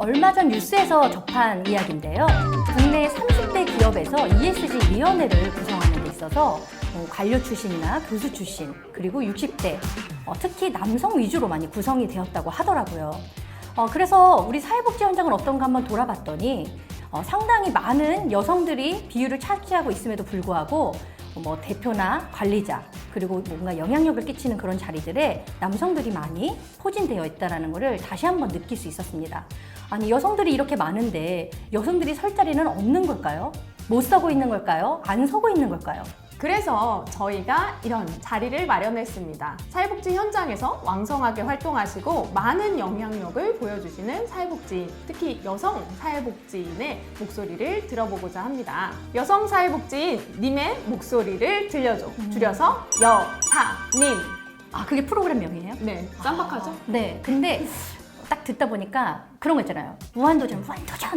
얼마 전 뉴스에서 접한 이야기인데요. 국내 30대 기업에서 ESG 위원회를 구성하는 데 있어서 관료 출신이나 교수 출신, 그리고 60대, 특히 남성 위주로 많이 구성이 되었다고 하더라고요. 그래서 우리 사회복지 현장은 어떤가 한번 돌아봤더니 상당히 많은 여성들이 비율을 차지하고 있음에도 불구하고 뭐 대표나 관리자, 그리고 뭔가 영향력을 끼치는 그런 자리들에 남성들이 많이 포진되어 있다는 것을 다시 한번 느낄 수 있었습니다. 아니, 여성들이 이렇게 많은데 여성들이 설 자리는 없는 걸까요? 못 서고 있는 걸까요? 안 서고 있는 걸까요? 그래서 저희가 이런 자리를 마련했습니다. 사회복지 현장에서 왕성하게 활동하시고 많은 영향력을 보여주시는 사회복지인, 특히 여성 사회복지인의 목소리를 들어보고자 합니다. 여성 사회복지인 님의 목소리를 들려줘. 줄여서 여사님. 그게 프로그램 명이에요? 네, 깜빡하죠? 네, 근데 딱 듣다 보니까 그런 거 있잖아요. 무한도전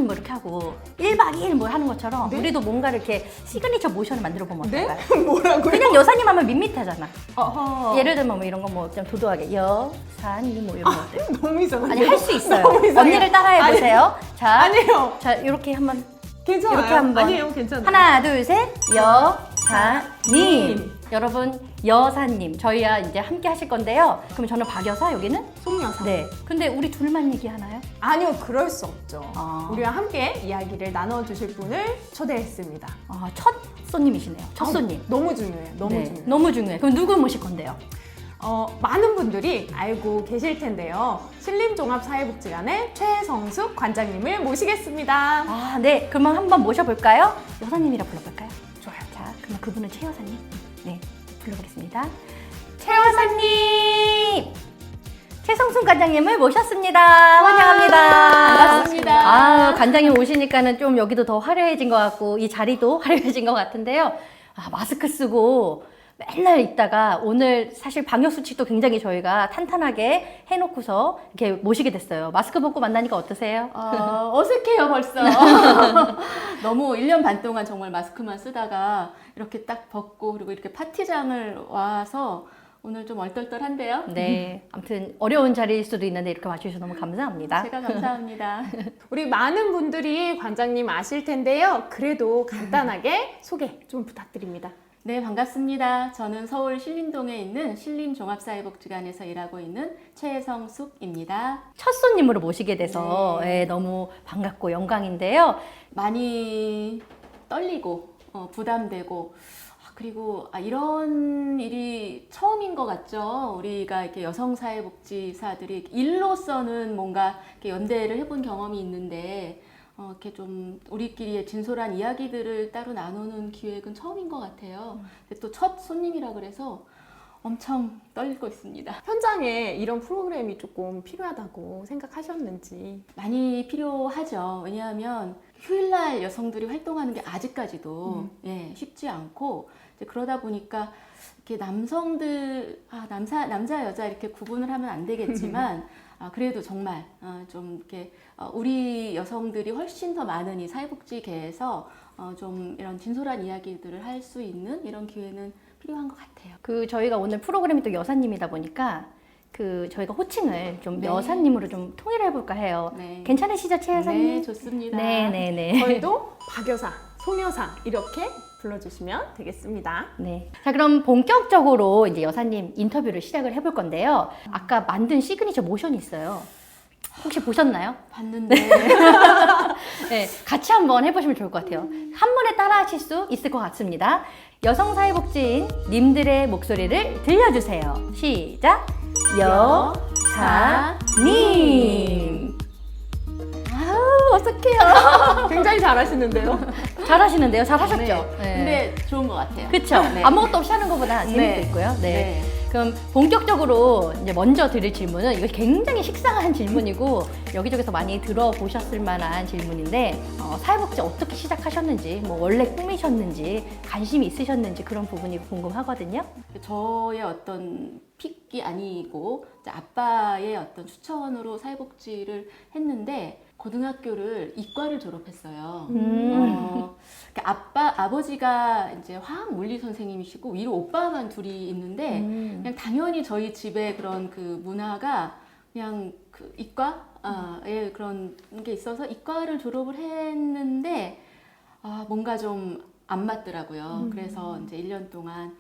뭐 이렇게 하고 1박 2일 뭐 하는 것처럼 네? 우리도 뭔가 이렇게 시그니처 모션을 만들어 보면 어떨까요? 네? 뭐라고요? 그냥 여사님 하면 밋밋하잖아. 어허. 예를 들면 뭐 이런 거 뭐 좀 도도하게 여사님 뭐 이런 것들. 너무 이상한데? 아니, 할 수 있어요. 너무 이상해요. 언니를 따라해 보세요. 자, 아니에요. 자, 이렇게 한번 괜찮아요. 이렇게 한번. 아니에요, 괜찮아요. 하나, 둘, 셋. 여사님. 여러분, 여사님. 저희와 이제 함께 하실 건데요. 그럼 저는 박여사, 여기는? 송여사. 네. 근데 우리 둘만 얘기하나요? 아니요, 그럴 수 없죠. 우리와 함께 이야기를 나눠주실 분을 초대했습니다. 첫 손님이시네요. 첫 손님. 너무 중요해요. 너무 네, 중요해요. 너무 중요해요. 그럼 누구 모실 건데요? 많은 분들이 알고 계실 텐데요. 신림종합사회복지관의 최성숙 관장님을 모시겠습니다. 네. 그러면 한번 모셔볼까요? 여사님이라 불러볼까요? 좋아요. 자, 그럼 그분은 최 여사님. 네, 불러보겠습니다. 최 여사님! 최성순 관장님을 모셨습니다. 환영합니다. 반갑습니다. 관장님 오시니까는 좀 여기도 더 화려해진 것 같고, 이 자리도 화려해진 것 같은데요. 마스크 쓰고 맨날 있다가 오늘 사실 방역수칙도 굉장히 저희가 탄탄하게 해놓고서 이렇게 모시게 됐어요. 마스크 벗고 만나니까 어떠세요? 어색해요, 벌써. 너무 1년 반 동안 정말 마스크만 쓰다가 이렇게 딱 벗고 그리고 이렇게 파티장을 와서 오늘 좀 얼떨떨한데요? 네. 아무튼 어려운 자리일 수도 있는데 이렇게 와주셔서 너무 감사합니다. 제가 감사합니다. 우리 많은 분들이 관장님 아실 텐데요. 그래도 간단하게 소개 좀 부탁드립니다. 네, 반갑습니다. 저는 서울 신림동에 있는 신림종합사회복지관에서 일하고 있는 최성숙입니다. 첫 손님으로 모시게 돼서 네. 너무 반갑고 영광인데요. 많이 떨리고 부담되고 그리고 이런 일이 처음인 것 같죠. 우리가 이렇게 여성 사회복지사들이 일로서는 뭔가 이렇게 연대를 해본 경험이 있는데 이렇게 좀 우리끼리의 진솔한 이야기들을 따로 나누는 기획은 처음인 것 같아요. 근데 또 첫 손님이라 그래서 엄청 떨고 있습니다. 현장에 이런 프로그램이 조금 필요하다고 생각하셨는지. 많이 필요하죠. 왜냐하면 휴일날 여성들이 활동하는 게 아직까지도 쉽지 않고 이제 그러다 보니까 이렇게 남성들 남자 여자 이렇게 구분을 하면 안 되겠지만 그래도 정말 좀 이렇게 우리 여성들이 훨씬 더 많은 이 사회복지계에서 좀 이런 진솔한 이야기들을 할 수 있는 이런 기회는 필요한 것 같아요. 저희가 오늘 프로그램이 또 여사님이다 보니까 저희가 호칭을 좀 네. 여사님으로 좀 통일을 해볼까 해요. 네. 괜찮으시죠, 최 여사님? 네, 좋습니다. 네네네. 저희도 박여사, 송여사 이렇게 불러주시면 되겠습니다. 네. 자, 그럼 본격적으로 이제 여사님 인터뷰를 시작을 해볼 건데요. 아까 만든 시그니처 모션이 있어요. 혹시 보셨나요? 봤는데 네, 같이 한번 해보시면 좋을 것 같아요. 한 번에 따라 하실 수 있을 것 같습니다. 여성사회복지인 님들의 목소리를 들려주세요. 시작! 여사님! 아우, 어떡해요. 굉장히 잘하시는데요. 잘하시는데요? 잘하셨죠? 네. 근데 좋은 것 같아요. 그쵸? 네. 아무것도 없이 하는 것보다 재미도 네. 있고요. 네. 네. 그럼 본격적으로 이제 먼저 드릴 질문은 이거 굉장히 식상한 질문이고 여기저기서 많이 들어보셨을 만한 질문인데 사회복지 어떻게 시작하셨는지, 뭐 원래 꿈이셨는지, 관심이 있으셨는지 그런 부분이 궁금하거든요. 저의 어떤 픽이 아니고 이제 아빠의 어떤 추천으로 사회복지를 했는데 고등학교를 이과를 졸업했어요. 그러니까 아버지가 이제 화학 물리 선생님이시고 위로 오빠만 둘이 있는데 그냥 당연히 저희 집의 그런 그 문화가 그냥 그 이과에 그런 게 있어서 이과를 졸업을 했는데 뭔가 좀 안 맞더라고요. 그래서 이제 1년 동안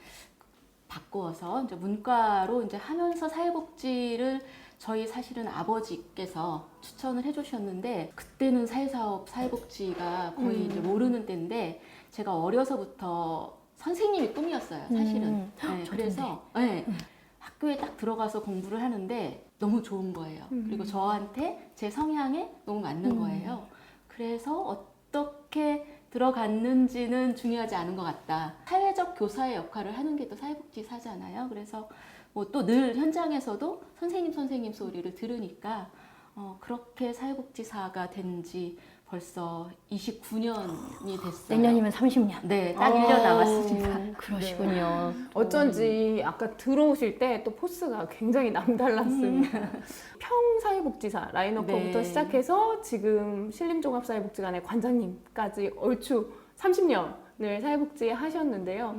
바꾸어서 이제 문과로 이제 하면서 사회복지를 저희 사실은 아버지께서 추천을 해주셨는데 그때는 사회사업, 사회복지가 거의 이제 모르는 때인데 제가 어려서부터 선생님이 꿈이었어요, 사실은. 네, 그래서 네, 학교에 딱 들어가서 공부를 하는데 너무 좋은 거예요. 그리고 저한테 제 성향에 너무 맞는 거예요. 그래서 어떻게 들어갔는지는 중요하지 않은 것 같다. 사회적 교사의 역할을 하는 게 또 사회복지사잖아요. 그래서 뭐 또 늘 현장에서도 선생님 소리를 들으니까 그렇게 사회복지사가 된 지 벌써 29년이 됐어요. 내년이면 30년. 네, 딱 1년 남았습니다. 그러시군요. 어쩐지 아까 들어오실 때 또 포스가 굉장히 남달랐습니다. 평사회복지사 라인업부터 네. 시작해서 지금 신림종합사회복지관의 관장님까지 얼추 30년을 사회복지에 하셨는데요.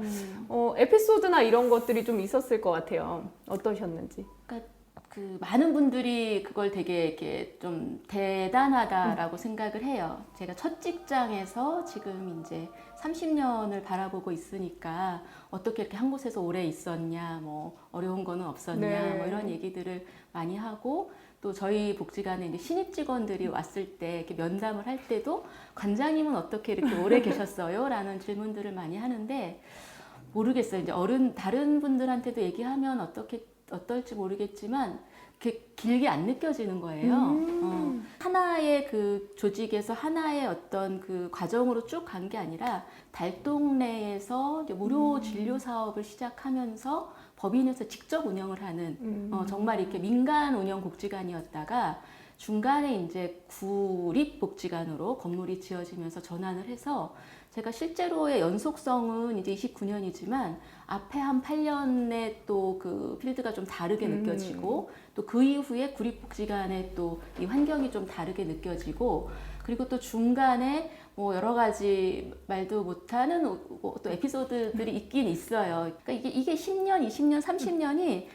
에피소드나 이런 것들이 좀 있었을 것 같아요. 어떠셨는지. 그러니까 그 많은 분들이 그걸 되게 이렇게 좀 대단하다라고 생각을 해요. 제가 첫 직장에서 지금 이제 30년을 바라보고 있으니까 어떻게 이렇게 한 곳에서 오래 있었냐, 뭐 어려운 거는 없었냐, 네. 뭐 이런 얘기들을 많이 하고 또 저희 복지관에 이제 신입 직원들이 왔을 때 이렇게 면담을 할 때도 관장님은 어떻게 이렇게 오래 계셨어요? 라는 질문들을 많이 하는데 모르겠어요. 이제 다른 분들한테도 얘기하면 어떨지 모르겠지만 이렇게 길게 안 느껴지는 거예요. 하나의 그 조직에서 하나의 어떤 그 과정으로 쭉 간 게 아니라 달동네에서 이제 무료 진료 사업을 시작하면서 법인에서 직접 운영을 하는 정말 이렇게 민간 운영 복지관이었다가 중간에 이제 구립복지관으로 건물이 지어지면서 전환을 해서 제가 실제로의 연속성은 이제 29년이지만 앞에 한 8년에 또 그 필드가 좀 다르게 느껴지고 또 그 이후에 구립복지관의 또 이 환경이 좀 다르게 느껴지고 그리고 또 중간에 뭐 여러 가지 말도 못하는 또 에피소드들이 있긴 있어요. 그러니까 이게 10년, 20년, 30년이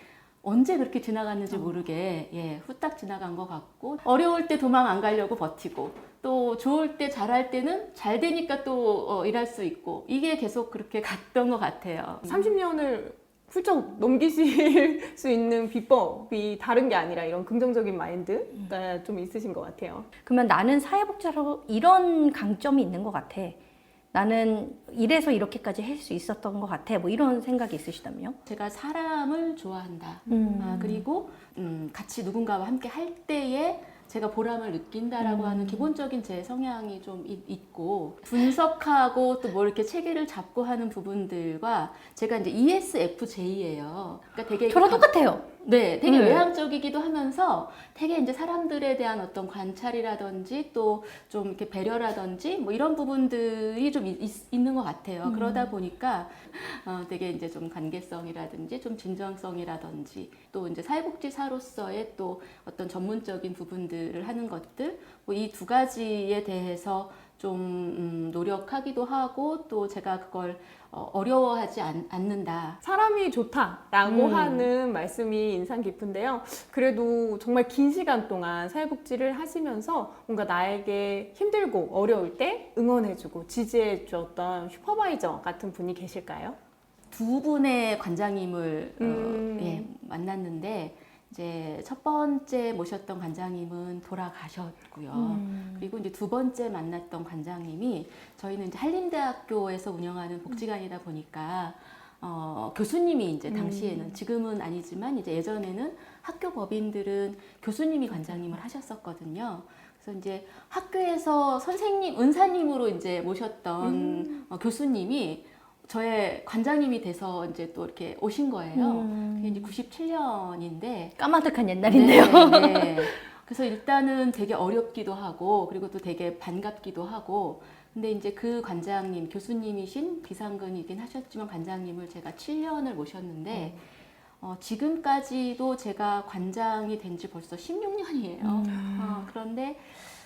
언제 그렇게 지나갔는지 모르게 후딱 지나간 것 같고 어려울 때 도망 안 가려고 버티고 또 좋을 때 잘할 때는 잘 되니까 또 일할 수 있고 이게 계속 그렇게 갔던 것 같아요. 30년을 훌쩍 넘기실 수 있는 비법이 다른 게 아니라 이런 긍정적인 마인드가 좀 있으신 것 같아요. 그러면 나는 사회복지사로 이런 강점이 있는 것 같아. 나는 이래서 이렇게까지 할 수 있었던 것 같아. 뭐 이런 생각이 있으시다면요? 제가 사람을 좋아한다. 그리고 같이 누군가와 함께 할 때에 제가 보람을 느낀다라고 하는 기본적인 제 성향이 좀 있고 분석하고 또 뭐 이렇게 체계를 잡고 하는 부분들과 제가 이제 ESFJ예요. 그러니까 되게 저랑 똑같아요. 네, 되게 외향적이기도 하면서 되게 이제 사람들에 대한 어떤 관찰이라든지 또 좀 이렇게 배려라든지 뭐 이런 부분들이 좀 있는 것 같아요. 그러다 보니까 되게 이제 좀 관계성이라든지 좀 진정성이라든지 또 이제 사회복지사로서의 또 어떤 전문적인 부분들을 하는 것들 뭐 이 두 가지에 대해서 좀 노력하기도 하고 또 제가 그걸 어려워하지 않는다. 사람이 좋다라고 하는 말씀이 인상 깊은데요. 그래도 정말 긴 시간 동안 사회복지를 하시면서 뭔가 나에게 힘들고 어려울 때 응원해주고 지지해 주었던 슈퍼바이저 같은 분이 계실까요? 두 분의 관장님을 만났는데 이제 첫 번째 모셨던 관장님은 돌아가셨고요. 그리고 이제 두 번째 만났던 관장님이 저희는 이제 한림대학교에서 운영하는 복지관이다 보니까 교수님이 이제 당시에는 지금은 아니지만 이제 예전에는 학교 법인들은 교수님이 관장님을 하셨었거든요. 그래서 이제 학교에서 선생님, 은사님으로 이제 모셨던 교수님이 저의 관장님이 돼서 이제 또 이렇게 오신 거예요. 그게 이제 97년인데 까마득한 옛날인데요. 네. 그래서 일단은 되게 어렵기도 하고 그리고 또 되게 반갑기도 하고 근데 이제 그 관장님, 교수님이신 비상근이긴 하셨지만 관장님을 제가 7년을 모셨는데 지금까지도 제가 관장이 된 지 벌써 16년이에요. 그런데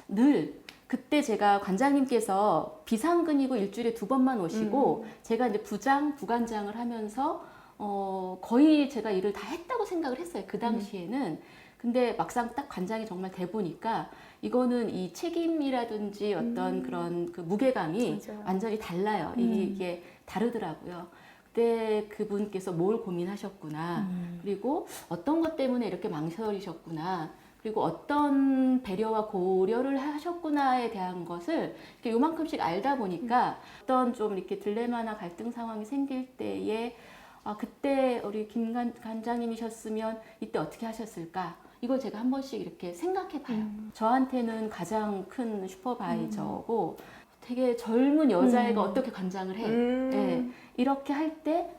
늘 그때 제가 관장님께서 비상근이고 일주일에 2번만 오시고 제가 이제 부장, 부관장을 하면서 거의 제가 일을 다 했다고 생각을 했어요. 그 당시에는. 근데 막상 딱 관장이 정말 돼 보니까 이거는 이 책임이라든지 어떤 그런 그 무게감이 맞아요. 완전히 달라요. 이게 다르더라고요. 그때 그분께서 뭘 고민하셨구나. 그리고 어떤 것 때문에 이렇게 망설이셨구나. 그리고 어떤 배려와 고려를 하셨구나에 대한 것을 이렇게 요만큼씩 알다 보니까 어떤 좀 이렇게 딜레마나 갈등 상황이 생길 때에 그때 우리 김 관장님이셨으면 이때 어떻게 하셨을까? 이걸 제가 한 번씩 이렇게 생각해 봐요. 저한테는 가장 큰 슈퍼바이저고 되게 젊은 여자애가 어떻게 관장을 해? 예, 이렇게 할 때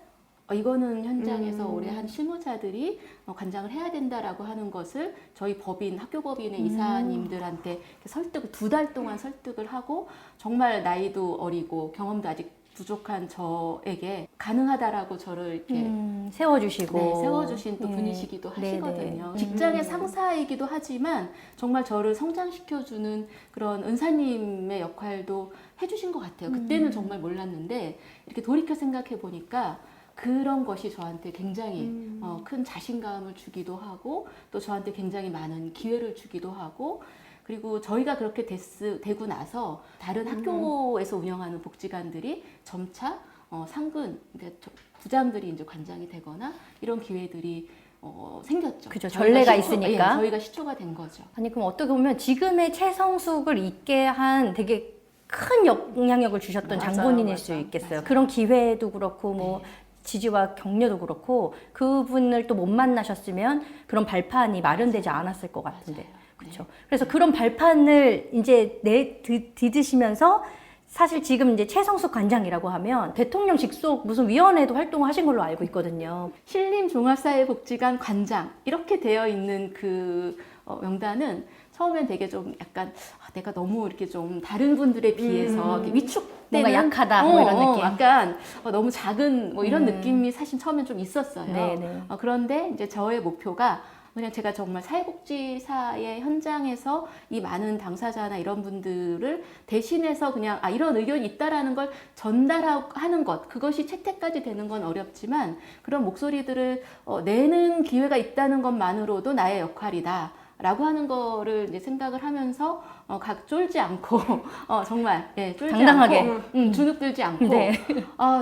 이거는 현장에서 오래 한 실무자들이 관장을 해야 된다라고 하는 것을 저희 법인, 학교 법인의 이사님들한테 이렇게 설득을 2달 동안 설득을 하고 정말 나이도 어리고 경험도 아직 부족한 저에게 가능하다라고 저를 이렇게 세워주시고 네, 세워주신 또 예. 분이시기도 하시거든요. 네네. 직장의 상사이기도 하지만 정말 저를 성장시켜주는 그런 은사님의 역할도 해주신 것 같아요. 그때는 정말 몰랐는데 이렇게 돌이켜 생각해 보니까 그런 것이 저한테 굉장히 큰 자신감을 주기도 하고 또 저한테 굉장히 많은 기회를 주기도 하고 그리고 저희가 그렇게 되고 나서 다른 학교에서 운영하는 복지관들이 점차 상근, 그러니까 부장들이 이제 관장이 되거나 이런 기회들이 생겼죠. 그죠. 저희가 전례가 시초- 있으니까. 예, 저희가 시초가 된 거죠. 아니 그럼 어떻게 보면 지금의 최성숙을 있게 한 되게 큰 영향력을 주셨던 맞아요, 장본인일 맞아요. 수 있겠어요. 맞아요. 그런 기회도 그렇고 뭐 네. 지지와 격려도 그렇고 그분을 또 못 만나셨으면 그런 발판이 마련되지 않았을 것 같은데. 맞아요. 그렇죠. 그래서 그런 발판을 이제 디드시면서 사실 지금 이제 최성숙 관장이라고 하면 대통령 직속 무슨 위원회도 활동하신 걸로 알고 있거든요. 신림종합사회복지관 관장 이렇게 되어 있는 그 명단은 처음엔 되게 좀 약간 내가 너무 이렇게 좀 다른 분들에 비해서 이렇게 위축되는 뭔가 약하다 뭐 이런 느낌. 약간 너무 작은 뭐 이런 느낌이 사실 처음엔 좀 있었어요. 네네. 그런데 이제 저의 목표가 그냥 제가 정말 사회복지사의 현장에서 이 많은 당사자나 이런 분들을 대신해서 그냥 이런 의견이 있다라는 걸 전달하는 것 그것이 채택까지 되는 건 어렵지만 그런 목소리들을 내는 기회가 있다는 것만으로도 나의 역할이다. 라고 하는 거를 이제 생각을 하면서 쫄지 않고 정말 쫄지 당당하게. 않고 주눅 들지 않고 네.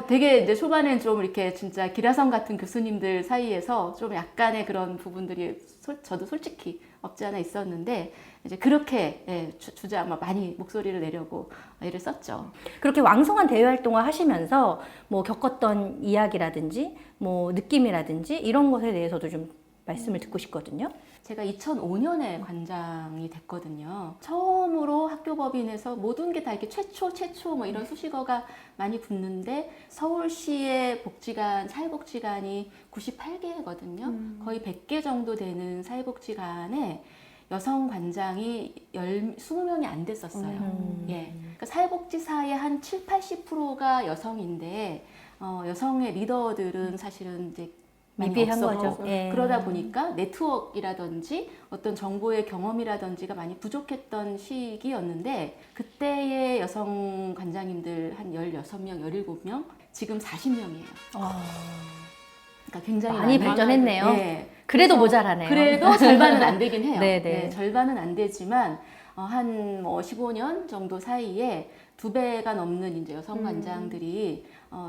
되게 이제 초반엔 좀 이렇게 진짜 기라성 같은 교수님들 사이에서 좀 약간의 그런 부분들이 저도 솔직히 없지 않아 있었는데 이제 그렇게 주저앉아 많이 목소리를 내려고 애를 썼죠. 그렇게 왕성한 대외 활동을 하시면서 뭐 겪었던 이야기라든지 뭐 느낌이라든지 이런 것에 대해서도 좀 말씀을 듣고 싶거든요. 제가 2005년에 관장이 됐거든요. 처음으로 학교법인에서 모든 게 다 이렇게 최초 뭐 이런 수식어가 많이 붙는데 서울시의 복지관, 사회복지관이 98개거든요. 거의 100개 정도 되는 사회복지관에 여성 관장이 20명이 안 됐었어요. 예. 그러니까 사회복지사의 한 7, 80%가 여성인데 여성의 리더들은 사실은 이제 많이 미비한 없었고, 거죠. 예. 그러다 보니까 네트워크이라든지 어떤 정보의 경험이라든지가 많이 부족했던 시기였는데 그때의 여성 관장님들 한 16명, 17명, 지금 40명이에요. 그러니까 굉장히 많이 많아요. 발전했네요. 네. 그래도 그래서 모자라네요. 그래도 절반은 안 되긴 해요. 네네. 네, 절반은 안 되지만 한 15년 정도 사이에 2배가 넘는 이제 여성 관장들이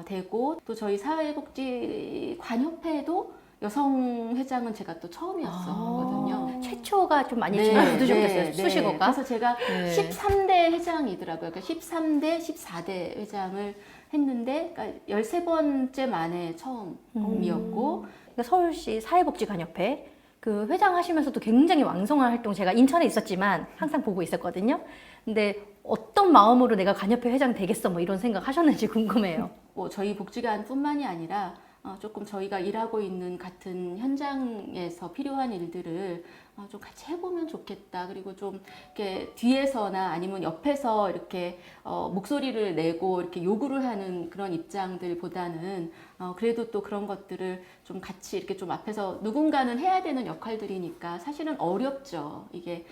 되고 또 저희 사회복지관협회도 여성 회장은 제가 또 처음이었거든요. 최초가 좀 많이 네, 부족했어요. 네, 수식어가. 그래서 제가 네. 13대 회장이더라고요. 그러니까 13대, 14대 회장을 했는데 그러니까 13번째 만에 처음이었고 그러니까 서울시 사회복지관협회 그 회장 하시면서도 굉장히 왕성한 활동 제가 인천에 있었지만 항상 보고 있었거든요. 근데 어떤 마음으로 내가 관협회 회장 되겠어 뭐 이런 생각 하셨는지 궁금해요. 뭐 저희 복지관뿐만이 아니라 조금 저희가 일하고 있는 같은 현장에서 필요한 일들을 좀 같이 해보면 좋겠다. 그리고 좀 이렇게 뒤에서나 아니면 옆에서 이렇게 목소리를 내고 이렇게 요구를 하는 그런 입장들보다는 그래도 또 그런 것들을 좀 같이 이렇게 좀 앞에서 누군가는 해야 되는 역할들이니까 사실은 어렵죠. 이게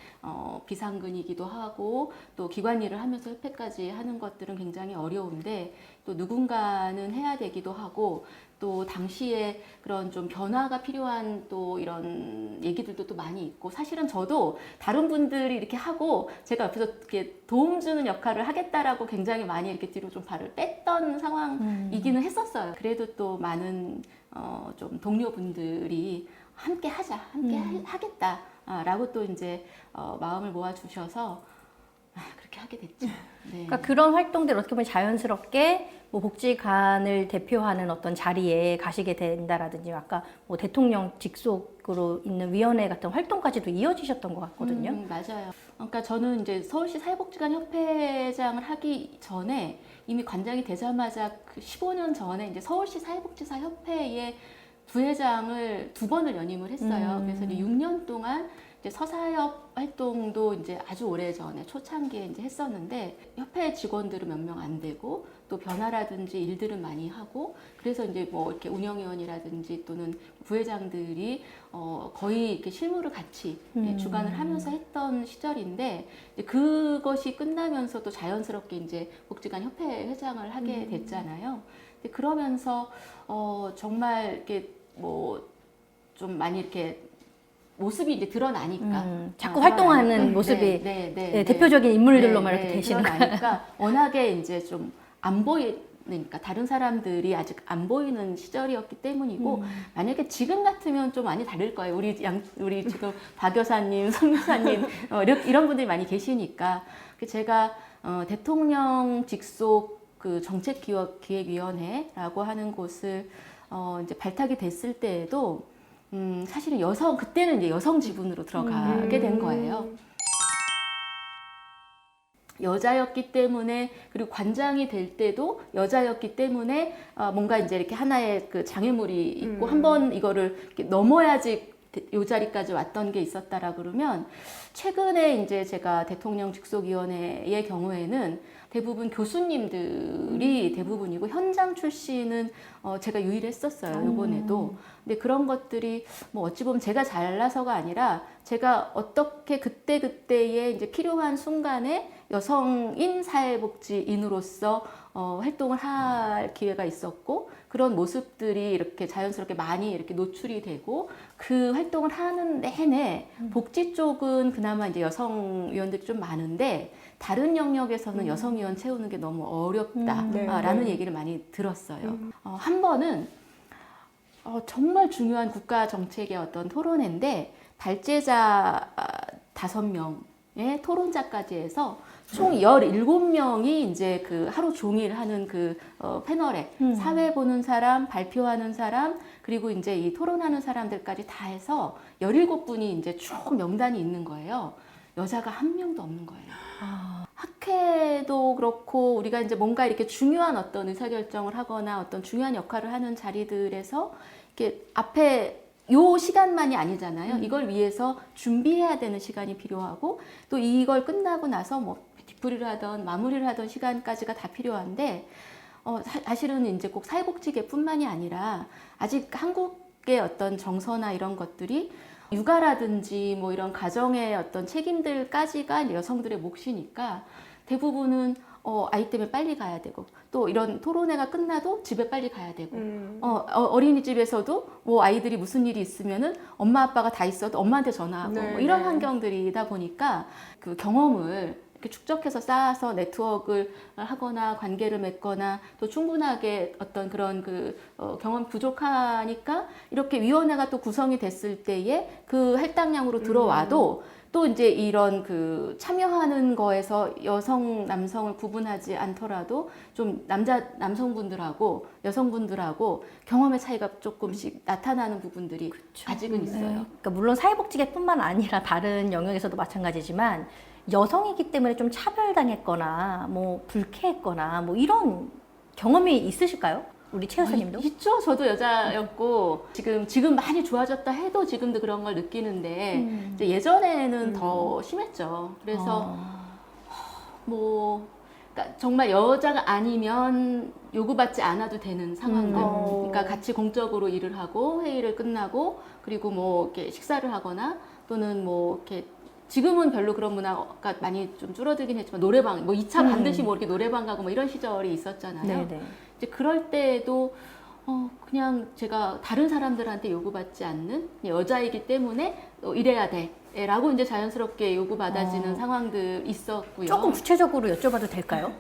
비상근이기도 하고 또 기관 일을 하면서 협회까지 하는 것들은 굉장히 어려운데 또 누군가는 해야 되기도 하고 또 당시에 그런 좀 변화가 필요한 또 이런 얘기들도 또 많이 있고, 사실은 저도 다른 분들이 이렇게 하고 제가 옆에서 이렇게 도움 주는 역할을 하겠다라고 굉장히 많이 이렇게 뒤로 좀 발을 뺐던 상황이기는 했었어요. 그래도 또 많은 좀 동료분들이 함께 하자, 함께 하겠다라고 또 이제 마음을 모아 주셔서 그렇게 하게 됐죠. 네. 그러니까 그런 활동들 어떻게 보면 자연스럽게 뭐 복지관을 대표하는 어떤 자리에 가시게 된다라든지 아까 뭐 대통령 직속으로 있는 위원회 같은 활동까지도 이어지셨던 것 같거든요. 맞아요. 그러니까 저는 이제 서울시 사회복지관 협회장을 하기 전에 이미 관장이 되자마자 그 15년 전에 이제 서울시 사회복지사 협회의 부회장을 2번을 연임을 했어요. 그래서 이제 6년 동안 이제 서사협 활동도 이제 아주 오래 전에 초창기에 이제 했었는데, 협회 직원들은 몇 명 안 되고 또 변화라든지 일들은 많이 하고, 그래서 이제 뭐 이렇게 운영위원이라든지 또는 부회장들이 거의 이렇게 실무를 같이 주관을 하면서 했던 시절인데, 이제 그것이 끝나면서 또 자연스럽게 이제 복지관 협회 회장을 하게 됐잖아요. 근데 그러면서 정말 이렇게 뭐 좀 많이 이렇게 모습이 이제 드러나니까 자꾸 활동하는 모습이 대표적인 인물들로만 이렇게 되시는 거니까 워낙에 이제 좀 안 보이니까 다른 사람들이 아직 안 보이는 시절이었기 때문이고, 만약에 지금 같으면 좀 많이 다를 거예요. 우리 지금 박 여사님, 송 여사님 이런 분들이 많이 계시니까. 제가 대통령 직속 그 정책기획위원회라고 하는 곳을 이제 발탁이 됐을 때에도 사실은 그때는 이제 여성 지분으로 들어가게 된 거예요. 여자였기 때문에, 그리고 관장이 될 때도 여자였기 때문에 뭔가 이제 이렇게 하나의 그 장애물이 있고 한번 이거를 이렇게 넘어야지 요 자리까지 왔던 게 있었다라 그러면, 최근에 이제 제가 대통령 직속위원회의 경우에는 대부분 교수님들이 대부분이고, 현장 출신은 제가 유일했었어요, 이번에도. 근데 그런 것들이 뭐 어찌 보면 제가 잘나서가 아니라 제가 어떻게 그때그때에 이제 필요한 순간에 여성인 사회복지인으로서 활동을 할 기회가 있었고, 그런 모습들이 이렇게 자연스럽게 많이 이렇게 노출이 되고, 그 활동을 하는 내내 복지 쪽은 그나마 이제 여성 위원들이 좀 많은데, 다른 영역에서는 여성 위원 채우는 게 너무 어렵다라는 얘기를 많이 들었어요. 한 번은 정말 중요한 국가 정책의 어떤 토론회인데, 발제자 5명의 토론자까지 해서 총 17명이 이제 그 하루 종일 하는 그 패널에 사회 보는 사람, 발표하는 사람, 그리고 이제 이 토론하는 사람들까지 다 해서 17분이 이제 쭉 명단이 있는 거예요. 여자가 한 명도 없는 거예요. 학회도 그렇고, 우리가 이제 뭔가 이렇게 중요한 어떤 의사결정을 하거나 어떤 중요한 역할을 하는 자리들에서 이렇게 앞에 요 시간만이 아니잖아요. 이걸 위해서 준비해야 되는 시간이 필요하고, 또 이걸 끝나고 나서 뭐 뒷풀이를 하던 마무리를 하던 시간까지가 다 필요한데, 사실은 이제 꼭 사회복지계뿐만이 아니라 아직 한국의 어떤 정서나 이런 것들이 육아라든지 뭐 이런 가정의 어떤 책임들까지가 여성들의 몫이니까, 대부분은 아이 때문에 빨리 가야 되고, 또 이런 토론회가 끝나도 집에 빨리 가야 되고, 어린이집에서도 뭐 아이들이 무슨 일이 있으면은 엄마 아빠가 다 있어도 엄마한테 전화하고, 뭐 이런 환경들이다 보니까 그 경험을 이렇게 축적해서 쌓아서 네트워크를 하거나 관계를 맺거나, 또 충분하게 어떤 그런 그 경험 부족하니까 이렇게 위원회가 또 구성이 됐을 때에 그 할당량으로 들어와도 또 이제 이런 그 참여하는 거에서 여성, 남성을 구분하지 않더라도 좀 남성분들하고 여성분들하고 경험의 차이가 조금씩 나타나는 부분들이 아직은 있어요. 그러니까 물론 사회복지계뿐만 아니라 다른 영역에서도 마찬가지지만, 여성이기 때문에 좀 차별당했거나 뭐 불쾌했거나 뭐 이런 경험이 있으실까요? 우리 최 여사님도? 있죠. 저도 여자였고, 지금 많이 좋아졌다 해도 지금도 그런 걸 느끼는데, 이제 예전에는 더 심했죠. 그래서 뭐 그러니까 정말 여자가 아니면 요구받지 않아도 되는 상황들. 그러니까 같이 공적으로 일을 하고 회의를 끝나고, 그리고 뭐 이렇게 식사를 하거나, 또는 뭐 이렇게 지금은 별로 그런 문화가 많이 좀 줄어들긴 했지만, 노래방, 뭐 2차 반드시 뭐 이렇게 노래방 가고 뭐 이런 시절이 있었잖아요. 네네. 이제 그럴 때도 그냥 제가 다른 사람들한테 요구받지 않는 여자이기 때문에 이래야 돼. 라고 이제 자연스럽게 요구받아지는 상황들 있었고요. 조금 구체적으로 여쭤봐도 될까요?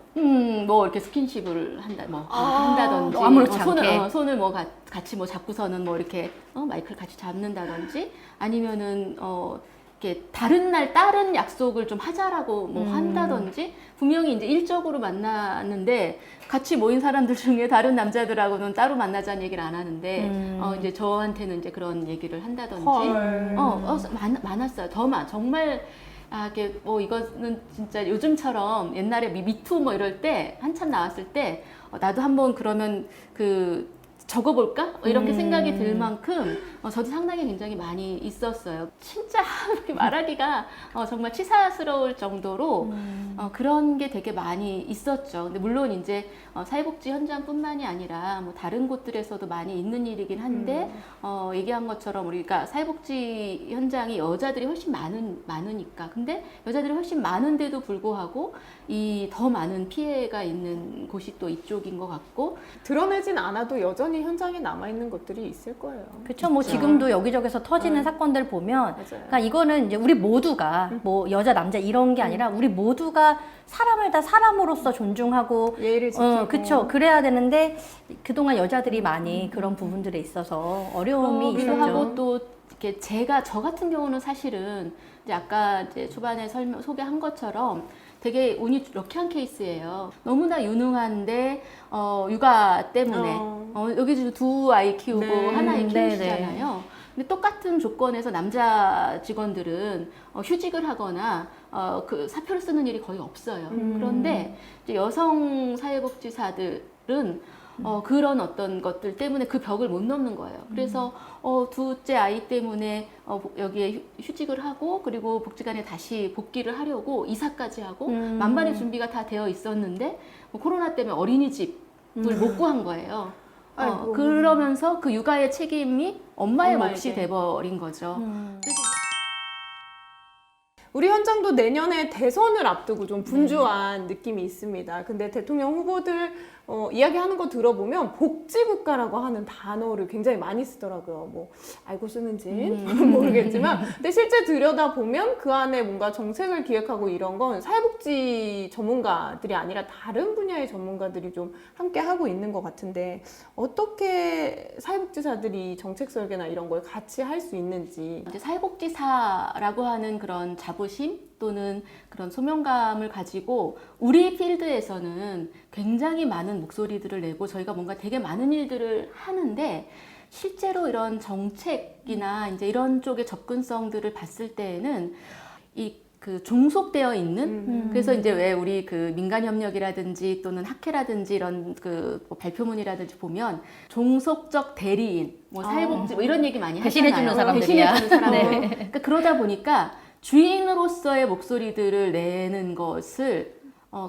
뭐 이렇게 스킨십을 한다든지, 아무렇지 않게. 손을 뭐 같이 뭐 잡고서는 뭐 이렇게 마이크를 같이 잡는다든지, 아니면은 이렇게 다른 날 다른 약속을 좀 하자라고 뭐 한다든지, 분명히 이제 일적으로 만났는데 같이 모인 사람들 중에 다른 남자들하고는 따로 만나자는 얘기를 안 하는데 이제 저한테는 이제 그런 얘기를 한다든지 많았어요. 정말 이게 뭐 이거는 진짜 요즘처럼 옛날에 미투 뭐 이럴 때 한참 나왔을 때 나도 한번 그러면 적어볼까? 이렇게 생각이 들 만큼 저도 상당히 굉장히 많이 있었어요. 진짜 이렇게 말하기가 정말 치사스러울 정도로 그런 게 되게 많이 있었죠. 근데 물론 이제 사회복지 현장뿐만이 아니라 뭐 다른 곳들에서도 많이 있는 일이긴 한데 얘기한 것처럼 우리가 사회복지 현장이 여자들이 훨씬 많으니까, 근데 여자들이 훨씬 많은데도 불구하고 이 더 많은 피해가 있는 곳이 또 이쪽인 것 같고, 드러내진 않아도 여전히 현장에 남아있는 것들이 있을 거예요. 그렇죠. 뭐 지금도 여기저기서 터지는 사건들 보면, 맞아요. 그러니까 이거는 이제 우리 모두가 뭐 여자 남자 이런 게 아니라 우리 모두가 사람을 다 사람으로서 존중하고 예의를 지키고. 그렇죠. 그래야 되는데 그동안 여자들이 많이 그런 부분들에 있어서 어려움이 그리고 있었죠. 하고 또 이렇게 저 같은 경우는 사실은 이제 아까 이제 초반에 소개한 것처럼 되게 운이 럭키한 케이스예요. 너무나 유능한데 육아 때문에 여기 지금 두 아이 키우고 네. 한 아이 네, 키우시잖아요. 근데 똑같은 조건에서 남자 직원들은 휴직을 하거나 사표를 쓰는 일이 거의 없어요. 그런데 이제 여성 사회복지사들은 그런 어떤 것들 때문에 그 벽을 못 넘는 거예요. 그래서 둘째 아이 때문에 여기에 휴직을 하고, 그리고 복지관에 다시 복귀를 하려고 이사까지 하고 만반의 준비가 다 되어 있었는데 코로나 때문에 어린이집을 못 구한 거예요. 아이고. 그러면서 그 육아의 책임이 엄마의 엄마에게. 몫이 돼버린 거죠. 우리 현장도 내년에 대선을 앞두고 좀 분주한 느낌이 있습니다. 근데 대통령 후보들 이야기하는 거 들어보면 복지국가라고 하는 단어를 굉장히 많이 쓰더라고요. 뭐 알고 쓰는지는 모르겠지만, 근데 실제 들여다보면 그 안에 뭔가 정책을 기획하고 이런 건 사회복지 전문가들이 아니라 다른 분야의 전문가들이 좀 함께 하고 있는 것 같은데, 어떻게 사회복지사들이 정책 설계나 이런 걸 같이 할 수 있는지. 이제 사회복지사라고 하는 그런 자부심 또는 그런 소명감을 가지고 우리 필드에서는 굉장히 많은 목소리들을 내고 저희가 뭔가 되게 많은 일들을 하는데, 실제로 이런 정책이나 이제 이런 쪽의 접근성들을 봤을 때에는 종속되어 있는, 그래서 이제 왜 우리 민간협력이라든지 또는 학회라든지 이런 뭐 발표문이라든지 보면 종속적 대리인, 뭐 사회복지 뭐 이런 얘기 많이 하잖아요. 대신해주는 사람들이야. 대신해주는 사람들. 네. 그러니까 그러다 보니까 주인으로서의 목소리들을 내는 것을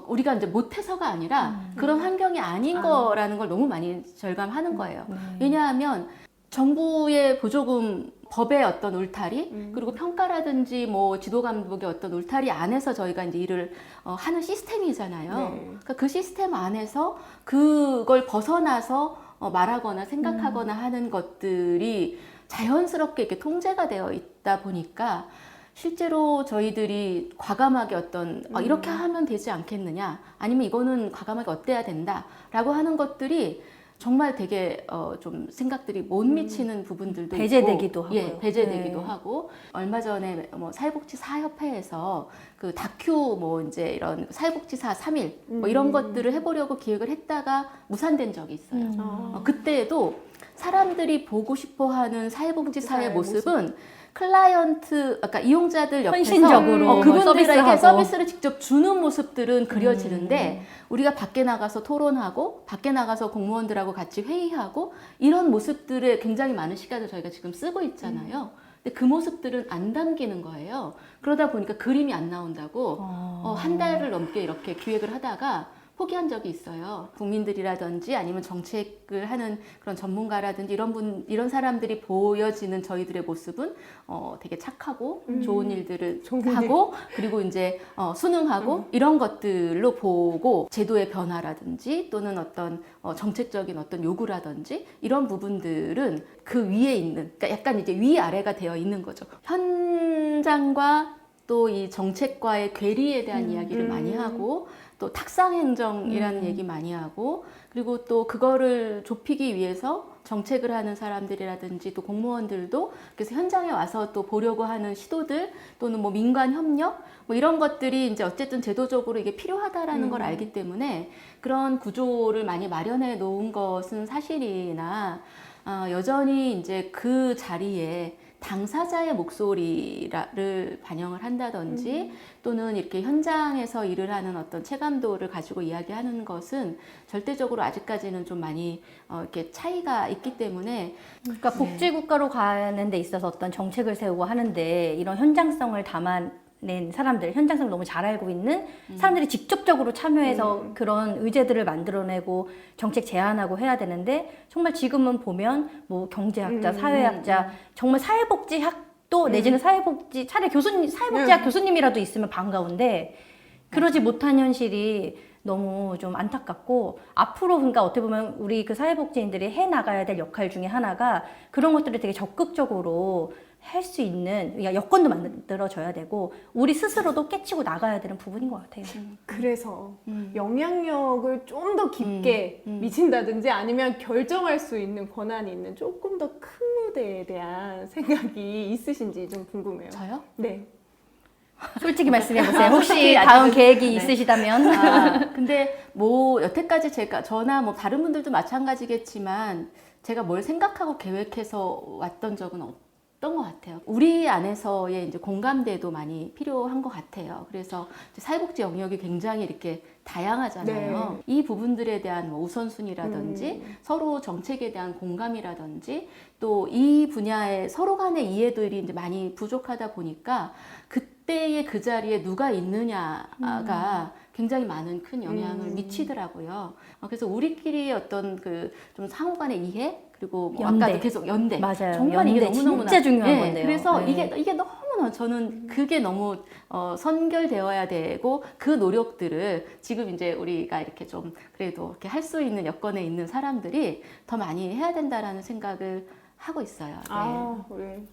우리가 이제 못해서가 아니라 그런 환경이 아닌 거라는 걸 너무 많이 절감하는 거예요. 왜냐하면 정부의 보조금, 법의 어떤 울타리, 그리고 평가라든지 뭐 지도 감독의 어떤 울타리 안에서 저희가 이제 일을 하는 시스템이잖아요. 네. 그러니까 그 시스템 안에서 그걸 벗어나서 말하거나 생각하거나 하는 것들이 자연스럽게 이렇게 통제가 되어 있다 보니까 실제로 저희들이 과감하게 이렇게 하면 되지 않겠느냐, 아니면 이거는 과감하게 어때야 된다라고 하는 것들이 정말 되게 좀 생각들이 못 미치는 부분들도 배제되기도 있고, 하고요. 예, 배제되기도 네. 하고, 얼마 전에 뭐 사회복지사협회에서 다큐 뭐 이제 이런 사회복지사 3일 뭐 이런 것들을 해보려고 기획을 했다가 무산된 적이 있어요. 그때도 사람들이 보고 싶어하는 사회복지사의 모습은 클라이언트, 아까 이용자들 옆에서 헌신적으로 그분들에게 서비스하고. 서비스를 직접 주는 모습들은 그려지는데, 우리가 밖에 나가서 토론하고 밖에 나가서 공무원들하고 같이 회의하고 이런 모습들에 굉장히 많은 시간을 저희가 지금 쓰고 있잖아요. 근데 그 모습들은 안 담기는 거예요. 그러다 보니까 그림이 안 나온다고 한 달을 넘게 이렇게 기획을 하다가 포기한 적이 있어요. 국민들이라든지 아니면 정책을 하는 그런 전문가라든지 이런 사람들이 보여지는 저희들의 모습은 되게 착하고 좋은 일들을 하고 그리고 이제 순응하고 이런 것들로 보고 제도의 변화라든지 또는 어떤 정책적인 어떤 요구라든지 이런 부분들은 그 위에 있는, 그러니까 약간 이제 위아래가 되어 있는 거죠. 현장과 또 이 정책과의 괴리에 대한 이야기를 많이 하고 또 탁상행정이라는 얘기 많이 하고 그리고 또 그거를 좁히기 위해서 정책을 하는 사람들이라든지 또 공무원들도 그래서 현장에 와서 또 보려고 하는 시도들 또는 뭐 민관 협력 뭐 이런 것들이 이제 어쨌든 제도적으로 이게 필요하다라는 걸 알기 때문에 그런 구조를 많이 마련해 놓은 것은 사실이나 여전히 이제 그 자리에 당사자의 목소리를 반영을 한다든지 또는 이렇게 현장에서 일을 하는 어떤 체감도를 가지고 이야기하는 것은 절대적으로 아직까지는 좀 많이 이렇게 차이가 있기 때문에 그러니까 복지국가로 가는 데 있어서 어떤 정책을 세우고 하는데 이런 현장성을 담아낸 사람들, 현장성을 너무 잘 알고 있는 사람들이 직접적으로 참여해서 그런 의제들을 만들어내고 정책 제안하고 해야 되는데 정말 지금은 보면 뭐 경제학자, 사회학자, 정말 사회복지학도 내지는 사회복지, 차라리 사회복지학 교수님이라도 있으면 반가운데 그러지 못한 현실이 너무 좀 안타깝고 앞으로 그러니까 어떻게 보면 우리 그 사회복지인들이 해 나가야 될 역할 중에 하나가 그런 것들을 되게 적극적으로 할 수 있는 그러니까 여건도 만들어줘야 되고 우리 스스로도 깨치고 나가야 되는 부분인 것 같아요. 그래서 영향력을 좀 더 깊게 미친다든지 아니면 결정할 수 있는 권한이 있는 조금 더 큰 무대에 대한 생각이 있으신지 좀 궁금해요. 저요? 네. 솔직히 말씀해보세요. 혹시 다음 계획이 있으시다면. 근데 뭐 여태까지 저나 뭐 다른 분들도 마찬가지겠지만 제가 뭘 생각하고 계획해서 왔던 적은 없던 것 같아요. 우리 안에서의 이제 공감대도 많이 필요한 것 같아요. 그래서 이제 사회복지 영역이 굉장히 이렇게 다양하잖아요. 이 부분들에 대한 뭐 우선순위라든지 서로 정책에 대한 공감이라든지 또 이 분야에 서로 간의 이해들이 이제 많이 부족하다 보니까 그때의 그 자리에 누가 있느냐가 굉장히 많은 큰 영향을 미치더라고요. 그래서 우리끼리 어떤 그 좀 상호 간의 이해 그리고 뭐 연대. 아까도 계속 연대. 맞아요. 정말 이게 연대 너무너무 진짜 중요한 네, 건데요. 그래서 네. 이게 너무나 저는 그게 너무 선결되어야 되고 그 노력들을 지금 이제 우리가 이렇게 좀 그래도 이렇게 할 수 있는 여건에 있는 사람들이 더 많이 해야 된다라는 생각을 하고 있어요. 네. 아, 네.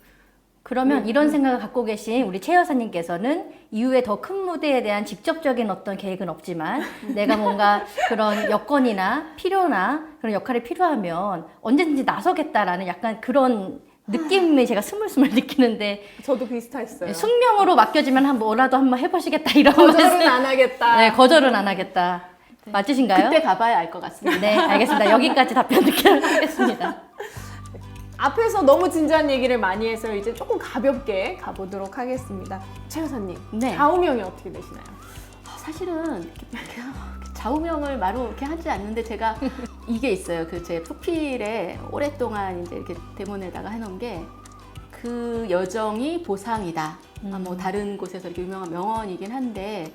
그러면 이런 생각을 갖고 계신 우리 최 여사님께서는 이후에 더 큰 무대에 대한 직접적인 어떤 계획은 없지만 내가 뭔가 그런 여건이나 필요나 그런 역할이 필요하면 언제든지 나서겠다라는 약간 그런 느낌을 제가 스물스물 느끼는데 저도 비슷했어요. 숙명으로 맡겨지면 뭐라도 한번 해보시겠다 이런 거절은 안 하겠다. 네, 거절은 안 하겠다. 맞으신가요? 그때 가봐야 알 것 같습니다. 네, 알겠습니다. 여기까지 답변 듣도록 하겠습니다. 앞에서 너무 진지한 얘기를 많이 해서 이제 조금 가볍게 가보도록 하겠습니다. 최 여사님, 네. 좌우명이 어떻게 되시나요? 사실은 이렇게 좌우명을 바로 이렇게 하지 않는데 제가 이게 있어요. 그 제 프로필에 오랫동안 이제 이렇게 대본에다가 해놓은 게 그 여정이 보상이다. 뭐 다른 곳에서 이렇게 유명한 명언이긴 한데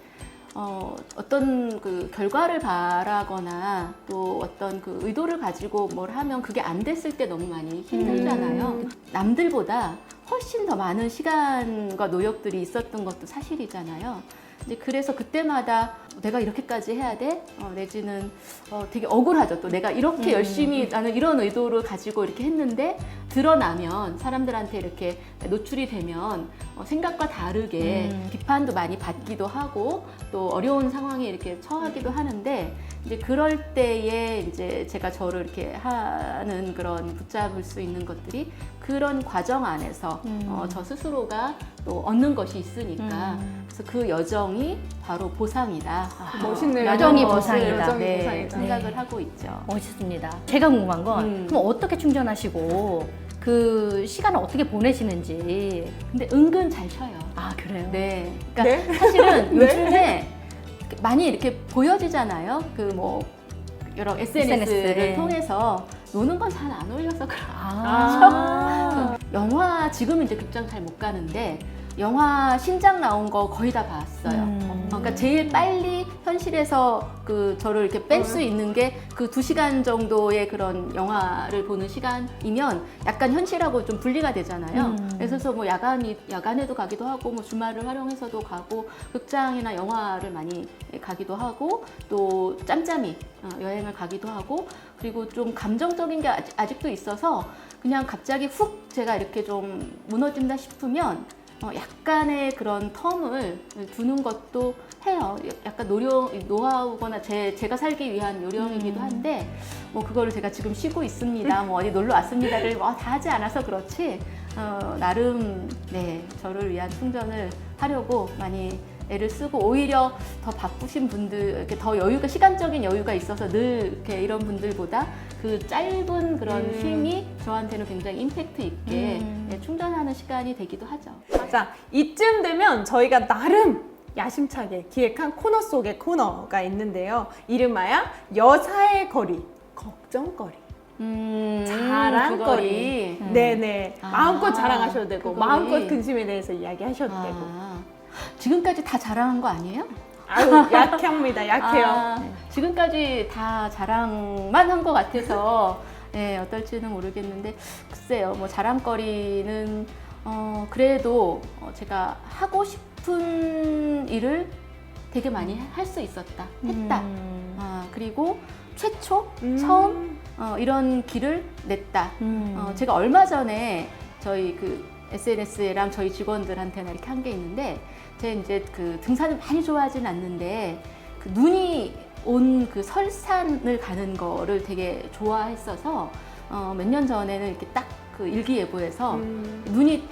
어떤 그 결과를 바라거나 또 어떤 그 의도를 가지고 뭘 하면 그게 안 됐을 때 너무 많이 힘들잖아요. 남들보다 훨씬 더 많은 시간과 노력들이 있었던 것도 사실이잖아요. 이제 그래서 그때마다 내가 이렇게까지 해야 돼? 내지는 되게 억울하죠. 또 내가 이렇게 열심히 나는 이런 의도를 가지고 이렇게 했는데 드러나면 사람들한테 이렇게 노출이 되면 생각과 다르게 비판도 많이 받기도 하고 또 어려운 상황에 이렇게 처하기도 하는데 이제 그럴 때에 이제 제가 저를 이렇게 하는 그런 붙잡을 수 있는 것들이 그런 과정 안에서 저 스스로가 또 얻는 것이 있으니까 그래서 그 여정이 바로 보상이다. 멋있네요. 여정이 것을 보상이다. 여정이 네, 보상이다. 생각을 하고 있죠. 멋있습니다. 제가 궁금한 건 그럼 어떻게 충전하시고 그 시간을 어떻게 보내시는지. 근데 은근 잘 쉬어요. 아, 그래요? 네. 그러니까 네? 사실은 네? 요즘에 많이 이렇게 보여지잖아요. 그 뭐 여러 SNS를 SNS. 통해서 노는 건 잘 안 올려서 그래요. 아, 아, 영화 지금은 이제 극장 잘 못 가는데 영화 신작 나온 거 거의 다 봤어요. 그러니까 제일 빨리 현실에서 그 저를 이렇게 뺄 수 있는 게 그 2시간 정도의 그런 영화를 보는 시간이면 약간 현실하고 좀 분리가 되잖아요. 그래서 뭐 야간에도 가기도 하고 뭐 주말을 활용해서도 가고 극장이나 영화를 많이 가기도 하고 또 짬짬이 여행을 가기도 하고 그리고 좀 감정적인 게 아직도 있어서 그냥 갑자기 훅 제가 이렇게 좀 무너진다 싶으면 약간의 그런 텀을 두는 것도 해요. 약간 노하우거나 제가 살기 위한 요령이기도 한데 뭐 그거를 제가 지금 쉬고 있습니다. 뭐 어디 놀러 왔습니다를 다 하지 않아서 그렇지 나름 네 저를 위한 충전을 하려고 많이 애를 쓰고 오히려 더 바쁘신 분들 이렇게 더 시간적인 여유가 있어서 늘 이렇게 이런 분들보다 그 짧은 그런 쉼이 저한테는 굉장히 임팩트 있게 네, 충전하는 시간이 되기도 하죠. 자, 이쯤 되면 저희가 나름 야심차게 기획한 코너 속의 코너가 있는데요. 이름하여 여사의 거리, 걱정거리. 자랑거리. 그거리. 네네. 아, 마음껏 자랑하셔도 되고, 그거리. 마음껏 근심에 대해서 이야기하셔도 되고. 지금까지 다 자랑한 거 아니에요? 아유, 약합니다. 약해요. 지금까지 다 자랑만 한 것 같아서 네, 어떨지는 모르겠는데 글쎄요. 뭐 자랑거리는 그래도 제가 하고 싶은 일을 되게 많이 할 수 있었다. 했다. 그리고 최초, 처음 이런 길을 냈다. 제가 얼마 전에 저희 그 SNS랑 저희 직원들한테는 이렇게 한 게 있는데 제가 이제 그 등산을 많이 좋아하진 않는데 그 눈이 온 그 설산을 가는 거를 되게 좋아했어서 몇 년 전에는 이렇게 딱 그 일기예보에서 눈이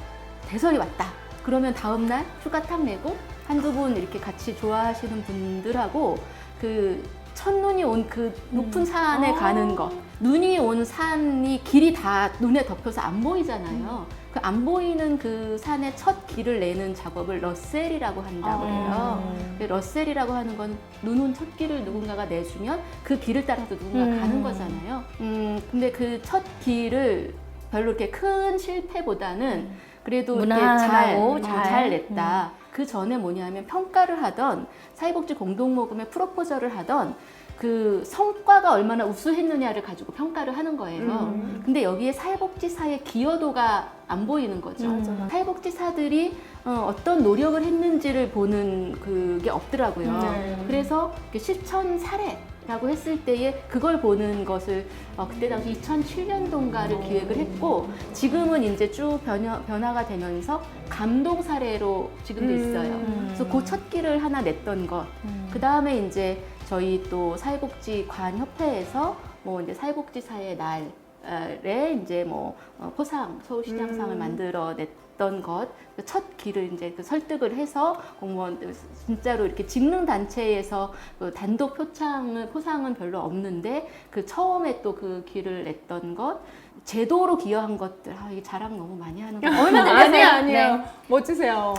대설이 왔다. 그러면 다음날 휴가 탁 내고 한두 분 이렇게 같이 좋아하시는 분들하고 그 첫눈이 온 그 높은 산에 가는 거. 눈이 온 산이 길이 다 눈에 덮여서 안 보이잖아요. 그 안 보이는 그 산의 첫 길을 내는 작업을 러셀이라고 한다고 해요. 러셀이라고 하는 건 눈 온 첫 길을 누군가가 내주면 그 길을 따라서 누군가가 가는 거잖아요. 근데 그 첫 길을 별로 이렇게 큰 실패보다는 그래도 이렇게 무난하고 잘 냈다. 그 전에 뭐냐면 평가를 하던 사회복지 공동모금의 프로포저를 하던 그 성과가 얼마나 우수했느냐를 가지고 평가를 하는 거예요. 근데 여기에 사회복지사의 기여도가 안 보이는 거죠. 사회복지사들이 어떤 노력을 했는지를 보는 그게 없더라고요. 그래서 실천 사례라고 했을 때에 그걸 보는 것을 그때 당시 2007년도인가를 기획을 했고 지금은 이제 쭉 변화가 되면서 감동 사례로 지금도 있어요. 그래서 그 첫 길을 하나 냈던 것. 그 다음에 이제 저희 또 사회복지관 협회에서 뭐 이제 사회복지사의 날에 이제 뭐 포상 서울시장상을 만들어냈던 것, 첫 길을 이제 그 설득을 해서 공무원 진짜로 이렇게 직능 단체에서 그 단독 포상은 별로 없는데 그 처음에 또 그 길을 냈던 것. 제도로 기여한 것들, 이게 자랑 너무 많이 하는 거 얼마나 아니에요. 네. 멋지세요.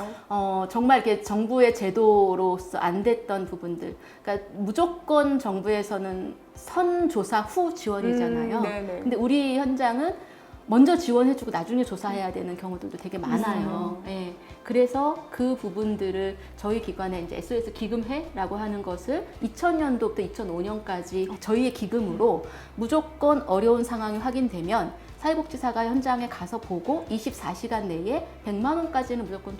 정말 이렇게 정부의 제도로서 안 됐던 부분들. 그러니까 무조건 정부에서는 선조사 후 지원이잖아요. 근데 우리 현장은 먼저 지원해주고 나중에 조사해야 되는 경우들도 되게 많아요. 예. 그래서 그 부분들을 저희 기관의 이제 SOS 기금회라고 하는 것을 2000년도부터 2005년까지 저희의 기금으로 무조건 어려운 상황이 확인되면 사회복지사가 현장에 가서 보고 24시간 내에 100만 원까지는 무조건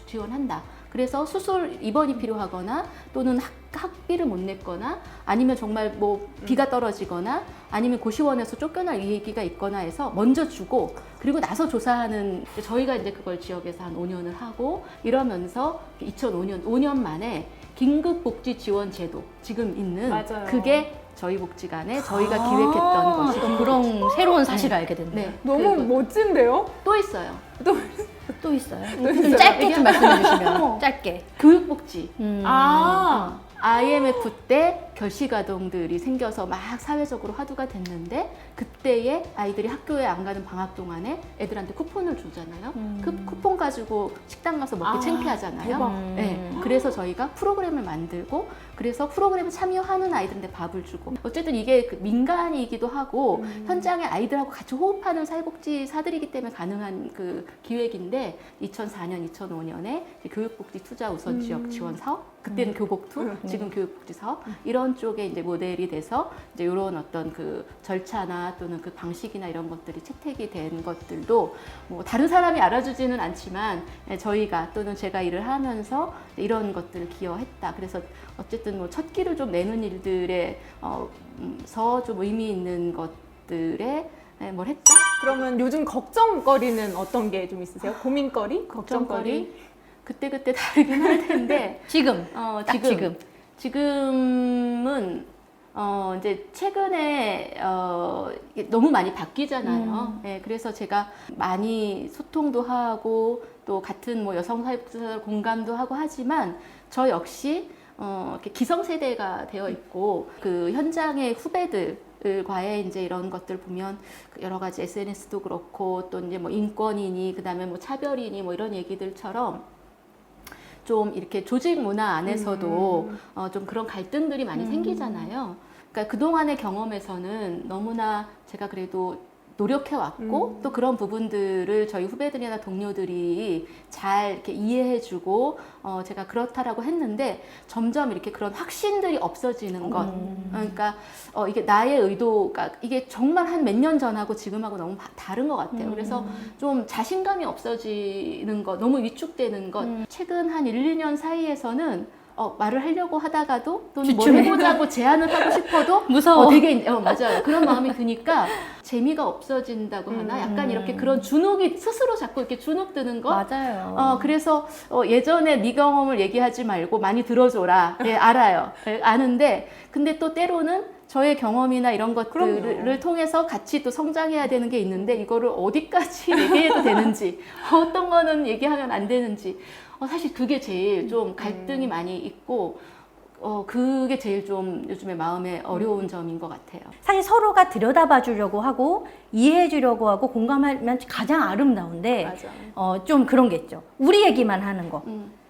지원한다. 그래서 수술 입원이 필요하거나 또는 학비를 못 냈거나 아니면 정말 뭐 비가 떨어지거나 아니면 고시원에서 쫓겨날 위기가 있거나 해서 먼저 주고 그리고 나서 조사하는 저희가 이제 그걸 지역에서 한 5년을 하고 이러면서 2005년 5년 만에 긴급복지지원제도 지금 있는 맞아요. 그게 저희 복지관에 저희가 기획했던 것이고 그런 새로운 사실을 알게 됐네요. 네, 너무 그리고 멋진데요? 또 있어요. 또 있어요? 또 좀 있어요? 짧게 좀 말씀해 주시면 짧게. 교육복지. IMF 때 결식아동들이 생겨서 막 사회적으로 화두가 됐는데 그때에 아이들이 학교에 안 가는 방학 동안에 애들한테 쿠폰을 주잖아요. 그 쿠폰 가지고 식당 가서 먹기 창피하잖아요. 대박. 네, 그래서 저희가 프로그램을 만들고 그래서 프로그램에 참여하는 아이들한테 밥을 주고 어쨌든 이게 그 민간이기도 하고 현장의 아이들하고 같이 호흡하는 사회복지사들이기 때문에 가능한 그 기획인데 2004년, 2005년에 교육복지 투자 우선 지역 지원 사업 그때는 교복투, 지금 교육복지 사업 이런 쪽에 이제 모델이 돼서 이제 이런 어떤 그 절차나 또는 그 방식이나 이런 것들이 채택이 된 것들도 뭐 다른 사람이 알아주지는 않지만 저희가 또는 제가 일을 하면서 이런 것들을 기여했다. 그래서 어쨌든 뭐 첫 끼를 좀 내는 일들에 서 좀 의미 있는 것들에 뭘 했다? 그러면 요즘 걱정거리는 어떤 게 좀 있으세요? 고민거리? 걱정거리? 그때그때 다르긴 할 텐데 지금 지금은 이제 최근에 이게 너무 많이 바뀌잖아요. 네, 그래서 제가 많이 소통도 하고 또 같은 뭐 여성 사회복지사 공감도 하고 하지만 저 역시 이렇게 기성세대가 되어 있고 그 현장의 후배들과의 이제 이런 것들 보면 여러 가지 SNS도 그렇고 또 이제 뭐 인권이니 그다음에 뭐 차별이니 뭐 이런 얘기들처럼 좀 이렇게 조직 문화 안에서도 좀 그런 갈등들이 많이 생기잖아요. 그러니까 그동안의 경험에서는 너무나 제가 그래도 노력해왔고 또 그런 부분들을 저희 후배들이나 동료들이 잘 이렇게 이해해주고 제가 그렇다라고 했는데 점점 이렇게 그런 확신들이 없어지는 것. 그러니까 이게 나의 의도가 이게 정말 한 몇 년 전하고 지금하고 너무 다른 것 같아요. 그래서 좀 자신감이 없어지는 것, 너무 위축되는 것. 최근 한 1, 2년 사이에서는 말을 하려고 하다가도 또는 뭘 해보자고 제안을 하고 싶어도 무서워. 되게 맞아요. 그런 마음이 드니까 재미가 없어진다고 하나 약간 이렇게 그런 주눅이 스스로 자꾸 이렇게 주눅 드는 것. 맞아요. 그래서 예전에 네 경험을 얘기하지 말고 많이 들어줘라. 네, 알아요. 네, 아는데 근데 또 때로는 저의 경험이나 이런 것들을 그럼요. 통해서 같이 또 성장해야 되는 게 있는데 이거를 어디까지 얘기해도 되는지 어떤 거는 얘기하면 안 되는지 사실 그게 제일 좀 갈등이 많이 있고 그게 제일 좀 요즘에 마음에 어려운 점인 것 같아요. 사실 서로가 들여다봐 주려고 하고 이해해 주려고 하고 공감하면 가장 아름다운데 맞아. 좀 그런 게 있죠. 우리 얘기만 하는 거.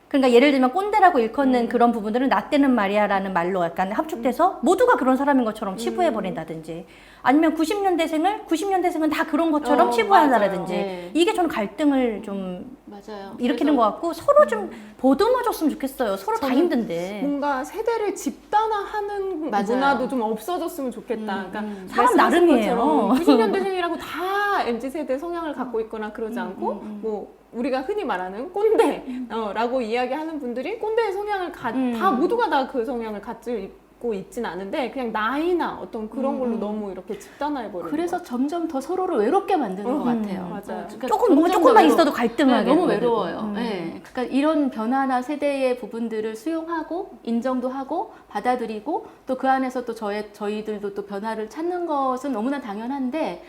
그러니까 예를 들면 꼰대라고 일컫는 그런 부분들은 나 때는 말이야라는 말로 약간 합축돼서 모두가 그런 사람인 것처럼 치부해 버린다든지 아니면 90년대생은 다 그런 것처럼 치부한다라든지 네. 이게 저는 갈등을 좀 맞아요. 일으키는 것 같고 서로 좀 보듬어줬으면 좋겠어요. 서로 다 저는 힘든데. 뭔가 세대를 집단화하는 맞아요. 문화도 좀 없어졌으면 좋겠다. 그러니까 사람 나름이에요. 90년대생이라고 다 MZ세대 성향을 갖고 있거나 그러지 않고 뭐 우리가 흔히 말하는 꼰대라고 이야기하는 분들이 꼰대의 성향을 다 모두가 다 그 성향을 갖고 있진 않은데 그냥 나이나 어떤 그런 걸로 너무 이렇게 집단화해버리는 그래서 점점 더 서로를 외롭게 만드는 것 같아요. 맞아요. 그러니까 조금만 있어도 갈등하게 네, 너무 되고. 외로워요. 네. 그러니까 이런 변화나 세대의 부분들을 수용하고 인정도 하고 받아들이고 또 그 안에서 또 저희들도 또 변화를 찾는 것은 너무나 당연한데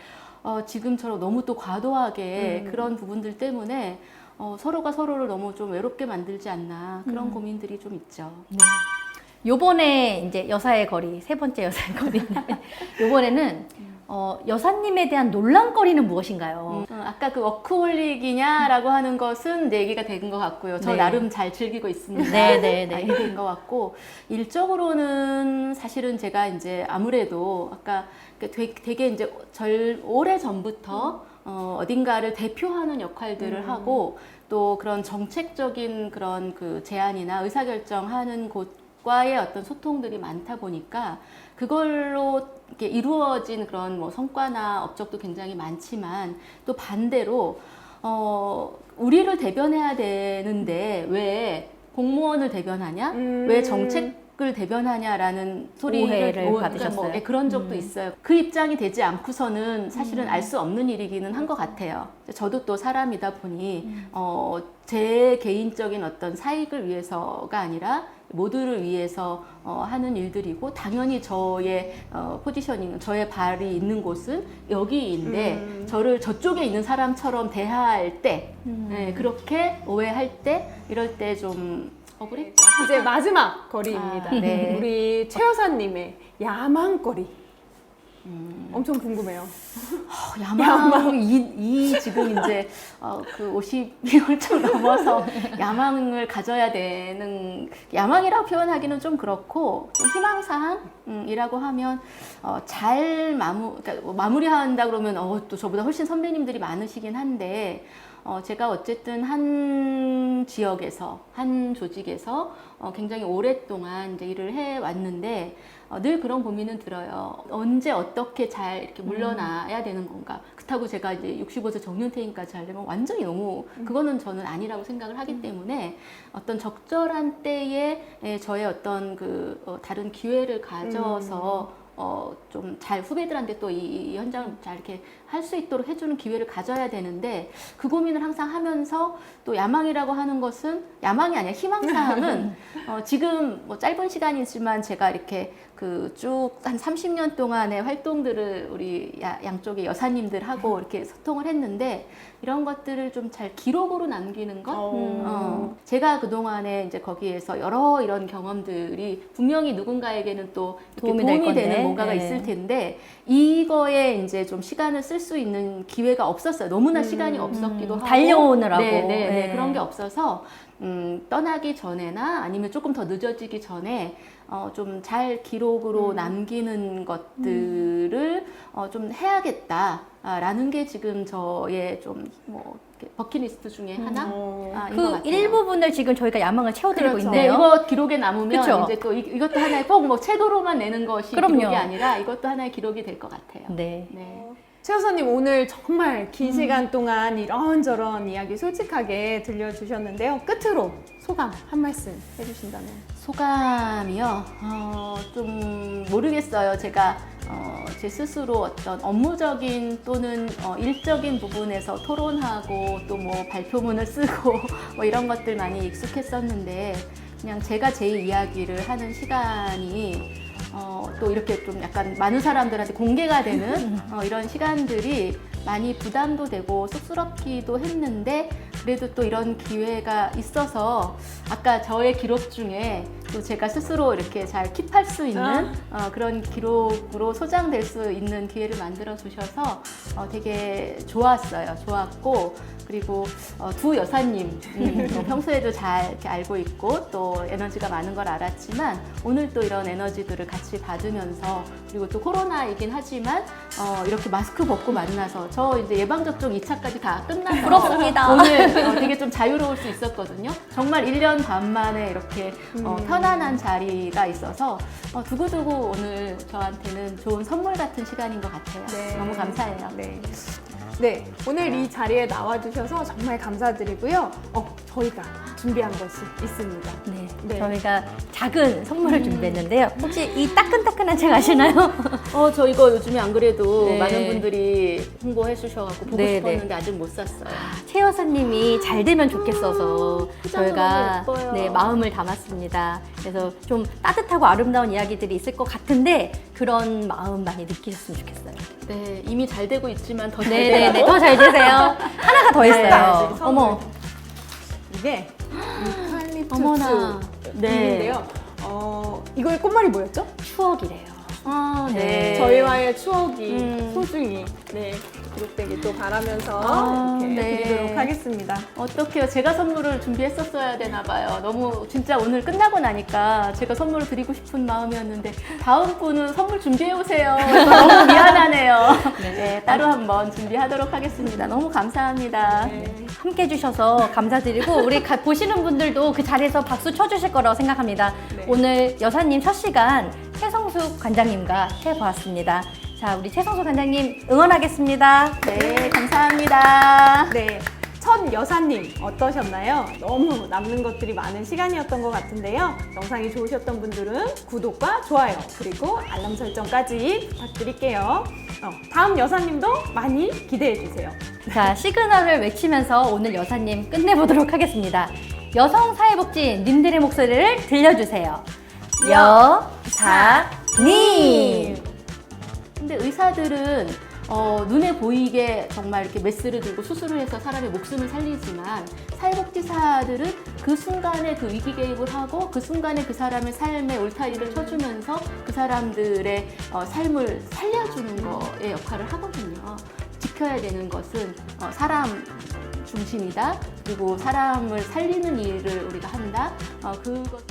지금처럼 너무 또 과도하게 그런 부분들 때문에 서로가 서로를 너무 좀 외롭게 만들지 않나 그런 고민들이 좀 있죠. 네. 요번에 이제 여사의 거리, 세 번째 여사의 거리인데, 요번에는, 여사님에 대한 논란거리는 무엇인가요? 아까 그 워크홀릭이냐라고 하는 것은 이제 얘기가 된 것 같고요. 저 네. 나름 잘 즐기고 있습니다. 네네네. 얘기된 것 같고, 일적으로는 사실은 제가 이제 아무래도 아까 되게 이제 오래 전부터 어딘가를 대표하는 역할들을 하고 또 그런 정책적인 그런 그 제안이나 의사결정하는 곳과의 어떤 소통들이 많다 보니까 그걸로 이렇게 이루어진 그런 뭐 성과나 업적도 굉장히 많지만 또 반대로 우리를 대변해야 되는데 왜 공무원을 대변하냐? 왜 정책을 대변하냐라는 소리를 오해를 받으셨어요? 뭐, 그런 적도 있어요. 그 입장이 되지 않고서는 사실은 알 수 없는 일이기는 한 것 같아요. 저도 또 사람이다 보니 제 개인적인 어떤 사익을 위해서가 아니라 모두를 위해서 하는 일들이고 당연히 저의 포지셔닝, 저의 발이 있는 곳은 여기인데 저를 저쪽에 있는 사람처럼 대할 때 네, 그렇게 오해할 때 이럴 때 좀 억울했죠. 이제 마지막 거리입니다. 네. 우리 최 여사님의 야망거리. 엄청 궁금해요. 야망, 이 지금 이제 그 50이 훌쩍 넘어서 야망을 가져야 되는, 야망이라고 표현하기는 좀 그렇고, 좀 희망사항이라고 하면 그러니까 마무리한다 그러면 또 저보다 훨씬 선배님들이 많으시긴 한데, 제가 어쨌든 한 지역에서, 한 조직에서 굉장히 오랫동안 이제 일을 해 왔는데, 늘 그런 고민은 들어요. 언제 어떻게 잘 이렇게 물러나야 되는 건가. 그렇다고 제가 이제 65세 정년퇴임까지 하려면 완전히 너무, 그거는 저는 아니라고 생각을 하기 때문에 어떤 적절한 때에 저의 어떤 다른 기회를 가져서 좀 잘 후배들한테 또 이 현장을 잘 이렇게 할 수 있도록 해주는 기회를 가져야 되는데, 그 고민을 항상 하면서, 또 야망이라고 하는 것은 야망이 아니라 희망사항은 지금 뭐 짧은 시간이지만 제가 이렇게 쭉 한 30년 동안의 활동들을 우리 양쪽의 여사님들하고 이렇게 소통을 했는데, 이런 것들을 좀 잘 기록으로 남기는 것. 제가 그동안에 이제 거기에서 여러 이런 경험들이 분명히 누군가에게는 또 이렇게 도움이 되는 뭔가가 있을 텐데, 이거에 이제 좀 시간을 쓸 수 있는 기회가 없었어요. 너무나 시간이 없었기도 하고. 달려오느라고. 네. 그런 게 없어서 떠나기 전에나 아니면 조금 더 늦어지기 전에 좀 잘 기록으로 남기는 것들을 좀 해야겠다라는 게 지금 저의 좀 뭐 버킷리스트 중에 하나. 그 일부분을 지금 저희가 야망을 채워드리고 그렇죠. 있네요. 이거 기록에 남으면 그쵸? 이제 또 이것도 하나의 꼭 뭐 책으로만 내는 것이 그럼요. 기록이 아니라 이것도 하나의 기록이 될 것 같아요. 네. 최 여사님, 오늘 정말 긴 시간 동안 이런저런 이야기 솔직하게 들려주셨는데요. 끝으로 소감 한 말씀 해주신다면. 소감이요? 좀 모르겠어요. 제가 제 스스로 어떤 업무적인 또는 일적인 부분에서 토론하고 또 뭐 발표문을 쓰고 뭐 이런 것들 많이 익숙했었는데, 그냥 제가 제 이야기를 하는 시간이 또 이렇게 좀 약간 많은 사람들한테 공개가 되는 이런 시간들이 많이 부담도 되고 쑥스럽기도 했는데, 그래도 또 이런 기회가 있어서 아까 저의 기록 중에 또 제가 스스로 이렇게 잘 킵할 수 있는 그런 기록으로 소장될 수 있는 기회를 만들어 주셔서 되게 좋았어요. 좋았고, 그리고 두 여사님 평소에도 잘 이렇게 알고 있고 또 에너지가 많은 걸 알았지만, 오늘 또 이런 에너지들을 같이 받으면서, 그리고 또 코로나이긴 하지만 이렇게 마스크 벗고 만나서, 저 이제 예방접종 2차까지 다 끝나서 부럽습니다. 오늘 되게 좀 자유로울 수 있었거든요. 정말 1년 반 만에 이렇게 편안한 자리가 있어서 두고두고 오늘 저한테는 좋은 선물 같은 시간인 것 같아요. 네. 너무 감사해요. 네, 오늘 이 자리에 나와주셔서 정말 감사드리고요. 저희가 준비한 것이 있습니다. 네. 저희가 작은 선물을 준비했는데요. 혹시 이 따끈따끈한 책 아시나요? 저 이거 요즘에 안 그래도 네. 많은 분들이 홍보해 주셔가지고 보고 네, 싶었는데 아직 못 샀어요. 최 여사님이 잘 되면 좋겠어서 포장도 저희가 너무 예뻐요. 마음을 담았습니다. 그래서 좀 따뜻하고 아름다운 이야기들이 있을 것 같은데, 그런 마음 많이 느끼셨으면 좋겠어요. 네, 이미 잘 되고 있지만 더 잘 네네네, 되고. 더 잘 되세요. 하나가 더 있어요. 네, 어머, 이게 유칼립투스 어머나. 인데요. 이거의 꽃말이 뭐였죠? 추억이래요. 네. 저희와의 추억이 소중히 기록되길 또 바라면서 이렇게 네. 드리도록 하겠습니다. 어떡해요. 제가 선물을 준비했었어야 되나 봐요. 너무 진짜 오늘 끝나고 나니까 제가 선물을 드리고 싶은 마음이었는데, 다음 분은 선물 준비해 오세요. 너무 미안하네요. 네, 따로 한번 준비하도록 하겠습니다. 너무 감사합니다. 함께 해주셔서 감사드리고, 우리 보시는 분들도 그 자리에서 박수 쳐주실 거라고 생각합니다. 네. 오늘 여사님 첫 시간 최성숙 관장님과 해보았습니다. 자, 우리 최성숙 관장님 응원하겠습니다. 네, 감사합니다. 네. 첫 여사님 어떠셨나요? 너무 남는 것들이 많은 시간이었던 것 같은데요. 영상이 좋으셨던 분들은 구독과 좋아요, 그리고 알람 설정까지 부탁드릴게요. 다음 여사님도 많이 기대해 주세요. 자, 시그널을 외치면서 오늘 여사님 끝내보도록 하겠습니다. 여성사회복지님들의 목소리를 들려주세요. 여사님! 근데 의사들은 눈에 보이게 정말 이렇게 메스를 들고 수술을 해서 사람의 목숨을 살리지만 사회복지사들은 그 순간에 그 위기 개입을 하고 그 순간에 그 사람의 삶의 울타리를 쳐주면서 그 사람들의 삶을 살려주는 거의 역할을 하거든요. 지켜야 되는 것은 사람 중심이다. 그리고 사람을 살리는 일을 우리가 한다. 그것